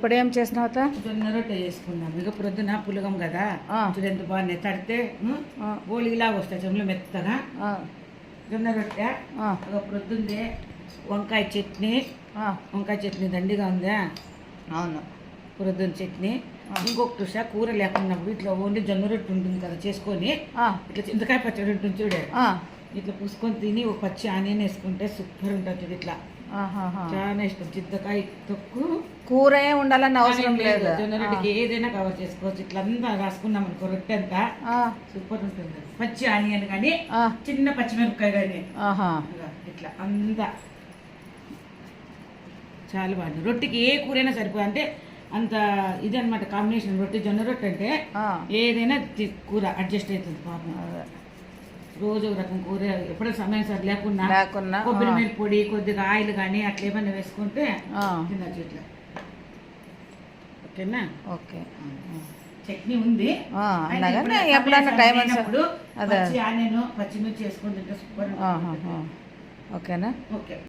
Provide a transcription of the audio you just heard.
ఇప్పుడు ఏం చేసినావు జొన్న రొట్టె చేసుకున్నాం. ఇక ప్రొద్దున పులగం కదా, చూడు ఎంత బాగున్నాయి. తడితే గోళీలా వస్తాయి చెమ్ములు మెత్తగా. జొన్న రొట్టె ఇక ప్రొద్దుందే వంకాయ చట్నీ దండిగా ఉందా. అవును, ప్రొద్దున చట్నీ. ఇంకొక కూర లేకున్నప్పుడు ఇట్లా ఓన్లీ జొన్న రొట్టె ఉంటుంది కదా చేసుకొని, ఇట్లా చింతకాయ పచ్చడి ఉంటుంది చూడే, ఇట్లా పూసుకొని తిని ఒక పచ్చి ఆనియన్ వేసుకుంటే సూపర్ ఉంటుంది. ఇట్లా చాలా ఇష్టం. చింతకాయ తొక్కు కూర ఏం ఉండాలని అవసరం లేదు. జొన్న రొట్టెకి ఏదైనా కవర్ చేసుకోవచ్చు. ఇట్లా అంతా రాసుకున్నాం అనుకో, రొట్టె అంతా సూపర్ ఉంటుంది. పచ్చి ఆనియన్ కానీ చిన్న పచ్చిమిరపకాయ కానీ ఇట్లా అంతా చాలా బాగుంది. రొట్టెకి ఏ కూరైనా సరిపోదు. అంటే అంత ఇది అనమాట కాంబినేషన్. రొట్టె జొన్న రొట్టె అంటే ఏదైనా కూర అడ్జస్ట్ అవుతుంది. పాపం రోజు ఒక రకం కూర ఎప్పుడో సమయం సరి లేకున్నా కొబ్బరి మిరప పొడి కొద్దిగా ఆయిల్ కానీ అట్లా ఏమన్నా వేసుకుంటే తినచ్చు. ఇట్లా ఓకేనా? ఓకే, చట్నీ ఉంది. ఎప్పుడన్నా టైం అయినప్పుడు పచ్చిమిర్చి వేసుకొని తింటే సూపర్. ఓకేనా? ఓకే.